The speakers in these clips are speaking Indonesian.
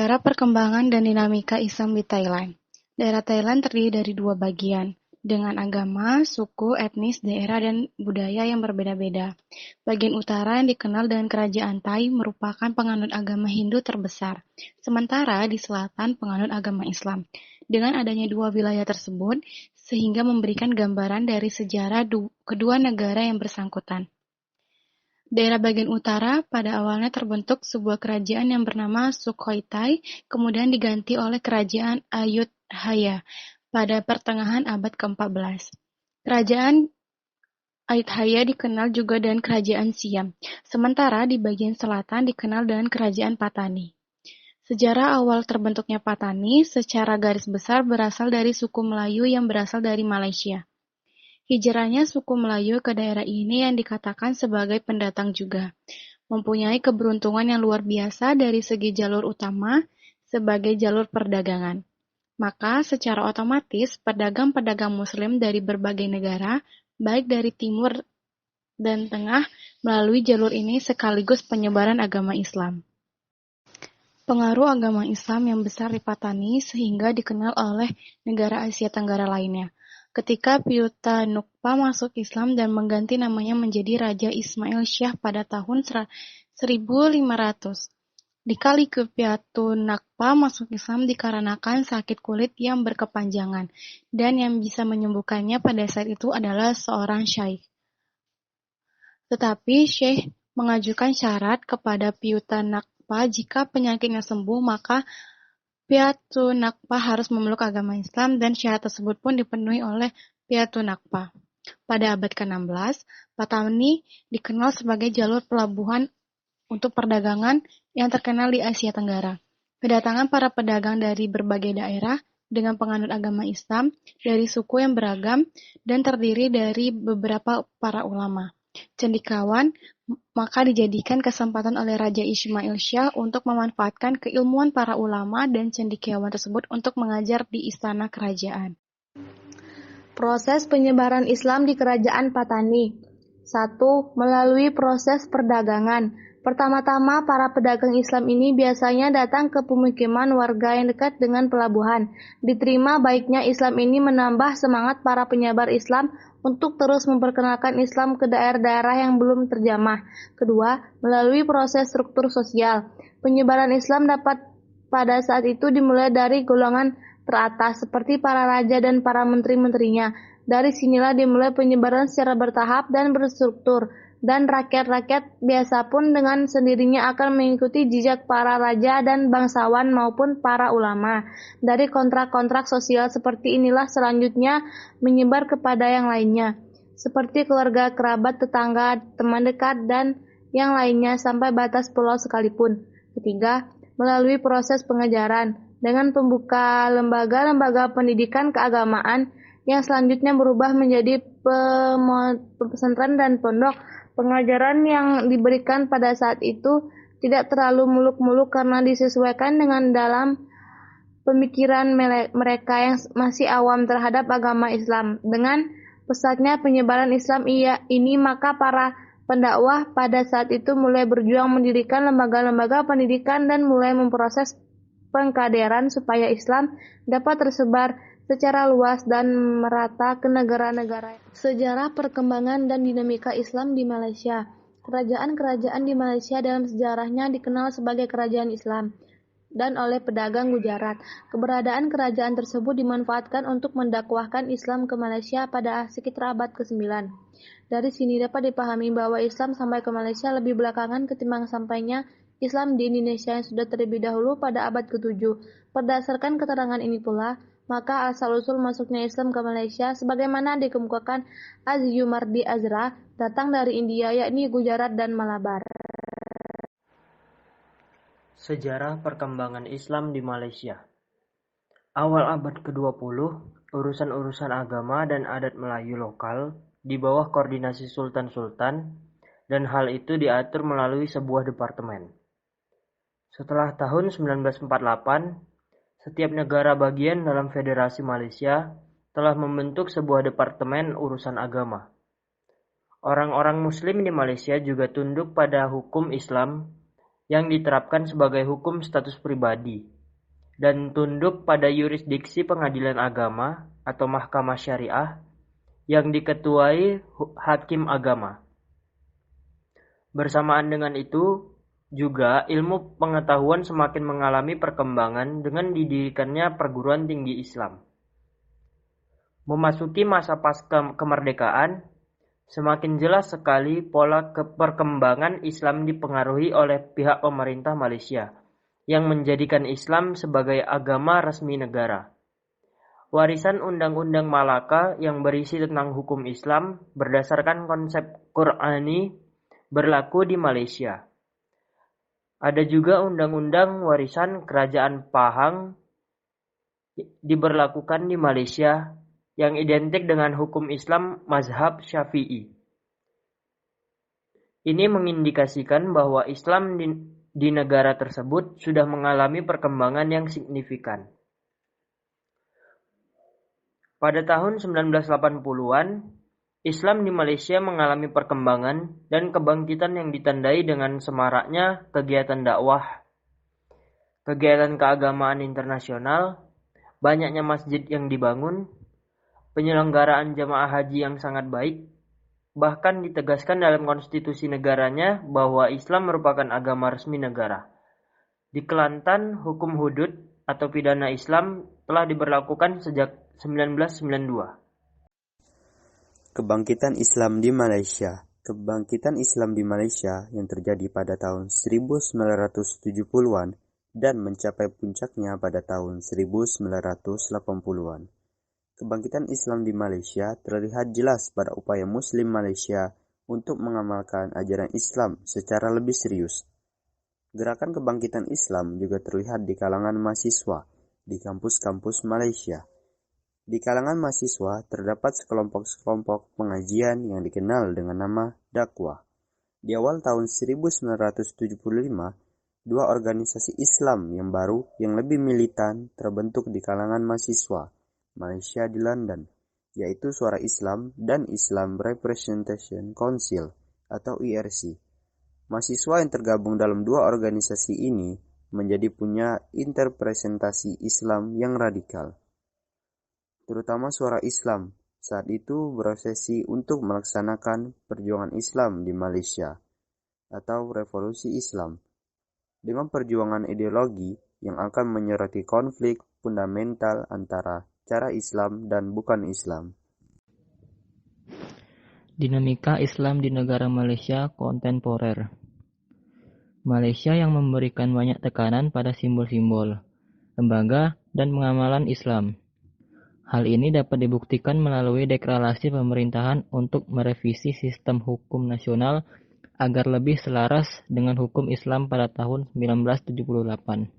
Sejarah perkembangan dan dinamika Islam di Thailand. Daerah Thailand terdiri dari dua bagian, dengan agama, suku, etnis, daerah, dan budaya yang berbeda-beda. Bagian utara yang dikenal dengan Kerajaan Thai merupakan penganut agama Hindu terbesar, sementara di selatan penganut agama Islam. Dengan adanya dua wilayah tersebut, sehingga memberikan gambaran dari sejarah kedua negara yang bersangkutan. Daerah bagian utara pada awalnya terbentuk sebuah kerajaan yang bernama Sukhothai, kemudian diganti oleh Kerajaan Ayutthaya pada pertengahan abad ke-14. Kerajaan Ayutthaya dikenal juga dengan Kerajaan Siam, sementara di bagian selatan dikenal dengan Kerajaan Patani. Sejarah awal terbentuknya Patani secara garis besar berasal dari suku Melayu yang berasal dari Malaysia. Hijrahnya suku Melayu ke daerah ini yang dikatakan sebagai pendatang juga, mempunyai keberuntungan yang luar biasa dari segi jalur utama sebagai jalur perdagangan. Maka secara otomatis pedagang-pedagang Muslim dari berbagai negara, baik dari timur dan tengah, melalui jalur ini sekaligus penyebaran agama Islam. Pengaruh agama Islam yang besar di Patani sehingga dikenal oleh negara Asia Tenggara lainnya. Ketika Pyuta Nukpa masuk Islam dan mengganti namanya menjadi Raja Ismail Shah pada tahun 1500. Dikali ke Pyatu Nakpa masuk Islam dikarenakan sakit kulit yang berkepanjangan, dan yang bisa menyembuhkannya pada saat itu adalah seorang syaikh. Tetapi Syekh mengajukan syarat kepada Pyuta Nakpa, jika penyakitnya sembuh maka Pyatu Nakpa harus memeluk agama Islam, dan syarat tersebut pun dipenuhi oleh Pyatu Nakpa. Pada abad ke-16, Patani dikenal sebagai jalur pelabuhan untuk perdagangan yang terkenal di Asia Tenggara. Kedatangan para pedagang dari berbagai daerah dengan penganut agama Islam dari suku yang beragam dan terdiri dari beberapa para ulama, cendekiawan, maka dijadikan kesempatan oleh Raja Ismail Shah untuk memanfaatkan keilmuan para ulama dan cendekiawan tersebut untuk mengajar di istana kerajaan. Proses penyebaran Islam di Kerajaan Patani. 1. Melalui proses perdagangan. Pertama-tama, para pedagang Islam ini biasanya datang ke pemukiman warga yang dekat dengan pelabuhan. Diterima baiknya Islam ini menambah semangat para penyebar Islam untuk terus memperkenalkan Islam ke daerah-daerah yang belum terjamah. Kedua, melalui proses struktur sosial. Penyebaran Islam dapat pada saat itu dimulai dari golongan teratas, seperti para raja dan para menteri-menterinya. Dari sinilah dimulai penyebaran secara bertahap dan berstruktur, dan rakyat-rakyat biasa pun dengan sendirinya akan mengikuti jejak para raja dan bangsawan maupun para ulama. Dari kontrak-kontrak sosial seperti inilah selanjutnya menyebar kepada yang lainnya, seperti keluarga, kerabat, tetangga, teman dekat, dan yang lainnya sampai batas pulau sekalipun. Ketiga, melalui proses pengajaran, dengan pembuka lembaga-lembaga pendidikan keagamaan yang selanjutnya berubah menjadi pesantren dan pondok. Pengajaran yang diberikan pada saat itu tidak terlalu muluk-muluk karena disesuaikan dengan dalam pemikiran mereka yang masih awam terhadap agama Islam. Dengan pesatnya penyebaran Islam ini, maka para pendakwah pada saat itu mulai berjuang mendirikan lembaga-lembaga pendidikan dan mulai memproses pengkaderan supaya Islam dapat tersebar secara luas dan merata ke negara-negara. Sejarah perkembangan dan dinamika Islam di Malaysia. Kerajaan-kerajaan di Malaysia dalam sejarahnya dikenal sebagai kerajaan Islam dan oleh pedagang Gujarat. Keberadaan kerajaan tersebut dimanfaatkan untuk mendakwahkan Islam ke Malaysia pada sekitar abad ke-9. Dari sini dapat dipahami bahwa Islam sampai ke Malaysia lebih belakangan ketimbang sampainya Islam di Indonesia yang sudah terlebih dahulu pada abad ke-7. Berdasarkan keterangan ini pula, maka asal-usul masuknya Islam ke Malaysia sebagaimana dikemukakan Az-Zumardi Azra datang dari India, yakni Gujarat dan Malabar. Sejarah perkembangan Islam di Malaysia. Awal abad ke-20, urusan-urusan agama dan adat Melayu lokal di bawah koordinasi sultan-sultan, dan hal itu diatur melalui sebuah departemen. Setelah tahun 1948, setiap negara bagian dalam Federasi Malaysia telah membentuk sebuah departemen urusan agama. Orang-orang Muslim di Malaysia juga tunduk pada hukum Islam yang diterapkan sebagai hukum status pribadi dan tunduk pada yurisdiksi pengadilan agama atau mahkamah syariah yang diketuai hakim agama. Bersamaan dengan itu, juga ilmu pengetahuan semakin mengalami perkembangan dengan didirikannya perguruan tinggi Islam. Memasuki masa pasca kemerdekaan, semakin jelas sekali pola perkembangan Islam dipengaruhi oleh pihak pemerintah Malaysia yang menjadikan Islam sebagai agama resmi negara. Warisan Undang-Undang Malaka yang berisi tentang hukum Islam berdasarkan konsep Qur'ani berlaku di Malaysia. Ada juga Undang-Undang Warisan Kerajaan Pahang diberlakukan di Malaysia yang identik dengan hukum Islam mazhab Syafi'i. Ini mengindikasikan bahwa Islam di negara tersebut sudah mengalami perkembangan yang signifikan. Pada tahun 1980-an, Islam di Malaysia mengalami perkembangan dan kebangkitan yang ditandai dengan semaraknya kegiatan dakwah, kegiatan keagamaan internasional, banyaknya masjid yang dibangun, penyelenggaraan jamaah haji yang sangat baik, bahkan ditegaskan dalam konstitusi negaranya bahwa Islam merupakan agama resmi negara. Di Kelantan, hukum hudud atau pidana Islam telah diberlakukan sejak 1992. Kebangkitan Islam di Malaysia. Kebangkitan Islam di Malaysia yang terjadi pada tahun 1970-an dan mencapai puncaknya pada tahun 1980-an. Kebangkitan Islam di Malaysia terlihat jelas pada upaya Muslim Malaysia untuk mengamalkan ajaran Islam secara lebih serius. Gerakan kebangkitan Islam juga terlihat di kalangan mahasiswa di kampus-kampus Malaysia. Di kalangan mahasiswa terdapat sekelompok-sekelompok pengajian yang dikenal dengan nama dakwah. Di awal tahun 1975, dua organisasi Islam yang baru yang lebih militan terbentuk di kalangan mahasiswa Malaysia di London, yaitu Suara Islam dan Islam Representation Council atau IRC. Mahasiswa yang tergabung dalam dua organisasi ini menjadi punya interpretasi Islam yang radikal. Terutama Suara Islam saat itu berobsesi untuk melaksanakan perjuangan Islam di Malaysia atau Revolusi Islam dengan perjuangan ideologi yang akan menyoroti konflik fundamental antara cara Islam dan bukan Islam. Dinamika Islam di negara Malaysia kontemporer. Malaysia yang memberikan banyak tekanan pada simbol-simbol, lembaga, dan pengamalan Islam. Hal ini dapat dibuktikan melalui deklarasi pemerintahan untuk merevisi sistem hukum nasional agar lebih selaras dengan hukum Islam pada tahun 1978.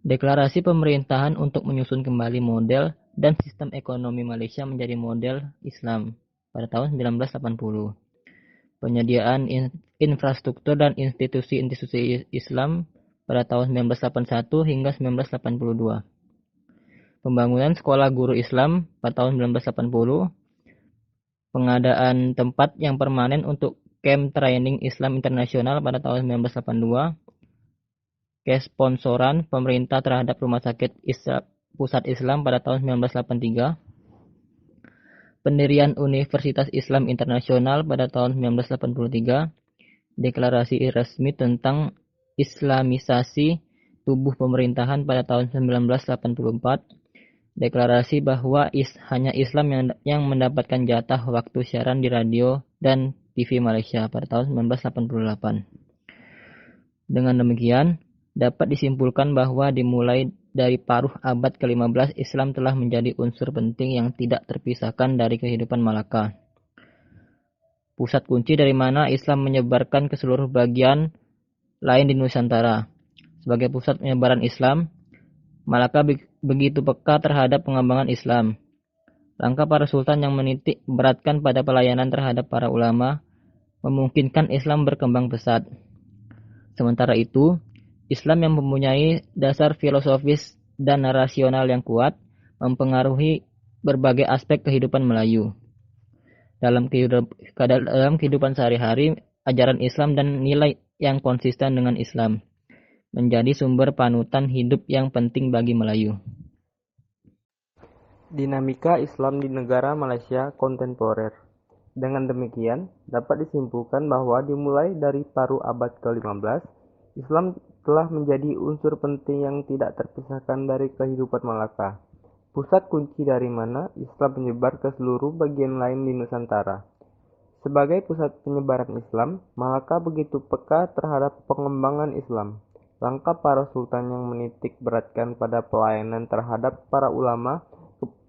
Deklarasi pemerintahan untuk menyusun kembali model dan sistem ekonomi Malaysia menjadi model Islam pada tahun 1980. Penyediaan infrastruktur dan institusi-institusi Islam pada tahun 1981 hingga 1982. Pembangunan sekolah guru Islam pada tahun 1980. Pengadaan tempat yang permanen untuk camp training Islam internasional pada tahun 1982. Kesponsoran pemerintah terhadap Rumah Sakit Pusat Islam pada tahun 1983. Pendirian Universitas Islam Internasional pada tahun 1983. Deklarasi resmi tentang Islamisasi tubuh pemerintahan pada tahun 1984. Deklarasi bahwa hanya Islam yang mendapatkan jatah waktu siaran di radio dan TV Malaysia pada tahun 1988. Dengan demikian, dapat disimpulkan bahwa dimulai dari paruh abad ke-15 Islam telah menjadi unsur penting yang tidak terpisahkan dari kehidupan Malaka. Pusat kunci dari mana Islam menyebarkan ke seluruh bagian lain di Nusantara. Sebagai pusat penyebaran Islam, Malaka begitu peka terhadap pengembangan Islam. Langkah para sultan yang menitik beratkan pada pelayanan terhadap para ulama memungkinkan Islam berkembang pesat. Sementara itu, Islam yang mempunyai dasar filosofis dan rasional yang kuat mempengaruhi berbagai aspek kehidupan Melayu. Dalam kehidupan sehari-hari, ajaran Islam dan nilai yang konsisten dengan Islam menjadi sumber panutan hidup yang penting bagi Melayu. Dinamika Islam di negara Malaysia kontemporer. Dengan demikian, dapat disimpulkan bahwa dimulai dari paruh abad ke-15, Islam telah menjadi unsur penting yang tidak terpisahkan dari kehidupan Malaka. Pusat kunci dari mana Islam menyebar ke seluruh bagian lain di Nusantara. Sebagai pusat penyebaran Islam, Malaka begitu peka terhadap pengembangan Islam. Langkah para sultan yang menitik beratkan pada pelayanan terhadap para ulama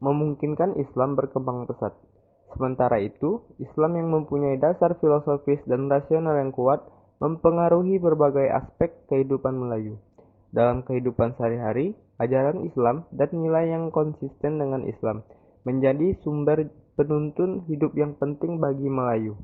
memungkinkan Islam berkembang pesat. Sementara itu, Islam yang mempunyai dasar filosofis dan rasional yang kuat mempengaruhi berbagai aspek kehidupan Melayu. Dalam kehidupan sehari-hari, ajaran Islam dan nilai yang konsisten dengan Islam menjadi sumber penuntun hidup yang penting bagi Melayu.